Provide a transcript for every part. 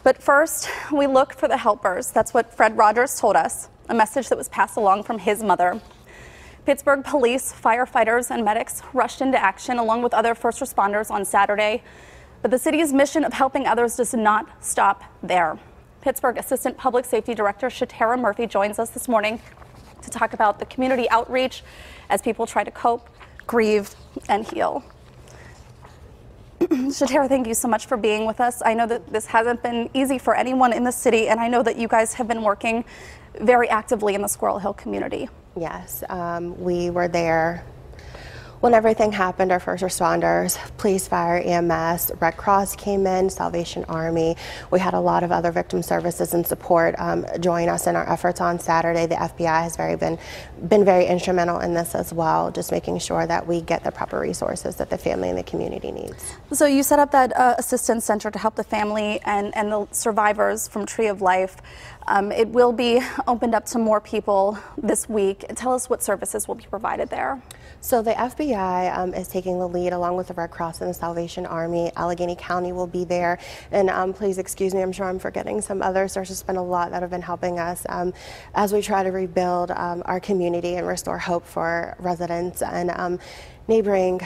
But first, we look for the helpers. That's what Fred Rogers told us, a message that was passed along from his mother. Pittsburgh police, firefighters, and medics rushed into action along with other first responders on Saturday. But the city's mission of helping others does not stop there. Pittsburgh Assistant Public Safety Director Shatara Murphy joins us this morning to talk about the community outreach as people try to cope, grieve, and heal. Shatara, thank you so much for being with us. I know that this hasn't been easy for anyone in the city, and I know that you guys have been working very actively in the Squirrel Hill community. Yes, we were there when everything happened. Our first responders, police, fire, EMS, Red Cross came in, Salvation Army. We had a lot of other victim services and support join us in our efforts on Saturday. The FBI has been very instrumental in this as well, just making sure that we get the proper resources that the family and the community needs. So you set up that assistance center to help the family and the survivors from Tree of Life. It will be opened up to more people this week. Tell us what services will be provided there. So the FBI is taking the lead along with the Red Cross and the Salvation Army. Allegheny County will be there. And please excuse me, I'm sure I'm forgetting some others. There's just been a lot that have been helping us as we try to rebuild our community and restore hope for residents and neighboring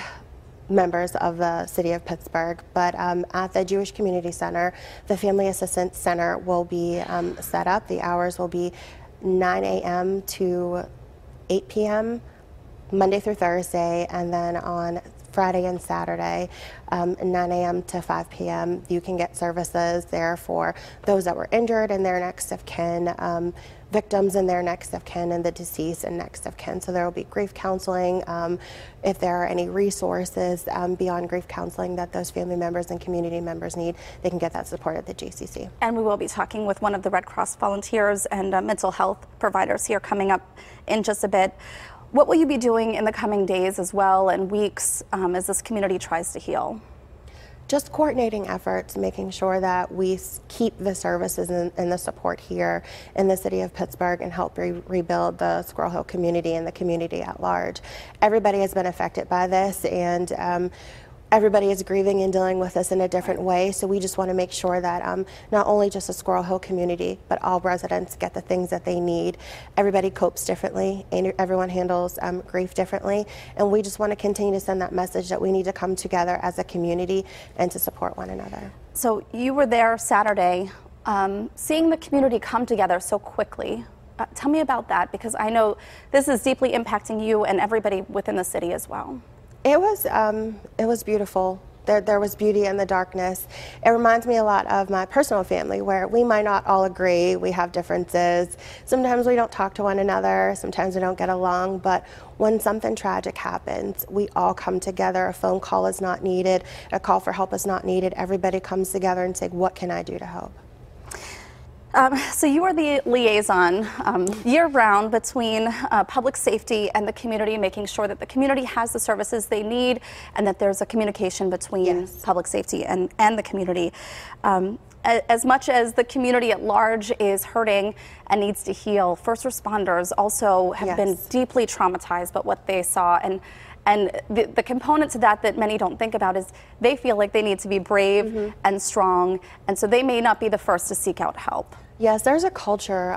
members of the city of Pittsburgh. But at the Jewish Community Center, the Family Assistance Center will be set up. The hours will be 9 a.m. to 8 p.m. Monday through Thursday, and then on Friday and Saturday, 9 a.m. to 5 p.m. You can get services there for those that were injured and their next of kin, victims and their next of kin, and the deceased and next of kin. So there will be grief counseling. If there are any resources beyond grief counseling that those family members and community members need, they can get that support at the JCC. And we will be talking with one of the Red Cross volunteers and mental health providers here coming up in just a bit. What will you be doing in the coming days as well and weeks as this community tries to heal? Just coordinating efforts, making sure that we keep the services and the support here in the city of Pittsburgh and help rebuild the Squirrel Hill community and the community at large. Everybody has been affected by this, and everybody is grieving and dealing with this in a different way, so we just want to make sure that not only just the Squirrel Hill community, but all residents get the things that they need. Everybody copes differently, and everyone handles grief differently, and we just want to continue to send that message that we need to come together as a community and to support one another. So you were there Saturday, seeing the community come together so quickly. Tell me about that, because I know this is deeply impacting you and everybody within the city as well. It was beautiful. There was beauty in the darkness. It reminds me a lot of my personal family, where we might not all agree, we have differences. Sometimes we don't talk to one another, sometimes we don't get along, but when something tragic happens, we all come together. A phone call is not needed, a call for help is not needed. Everybody comes together and says, what can I do to help? So you are the liaison year-round between public safety and the community, making sure that the community has the services they need and that there's a communication between public safety and the community. As much as the community at large is hurting and needs to heal, first responders also have been deeply traumatized by what they saw. And the component to that many don't think about is they feel like they need to be brave and strong, and so they may not be the first to seek out help. Yes, there's a culture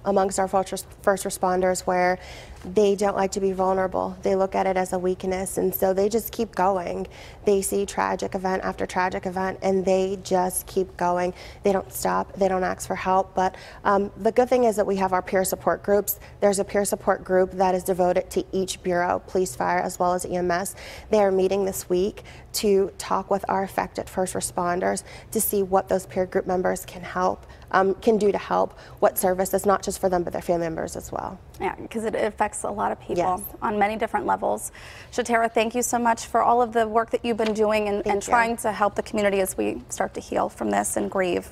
amongst our first responders where they don't like to be vulnerable. They look at it as a weakness, and so they just keep going. They see tragic event after tragic event, and they just keep going. They don't stop. They don't ask for help. But the good thing is that we have our peer support groups. There's a peer support group that is devoted to each bureau, police, fire, as well as EMS. They are meeting this week to talk with our affected first responders to see what those peer group members can do to help, what services, not just for them, but their family members as well. Yeah, because it affects a lot of people on many different levels. Shatara, thank you so much for all of the work that you've been doing and trying to help the community as we start to heal from this and grieve.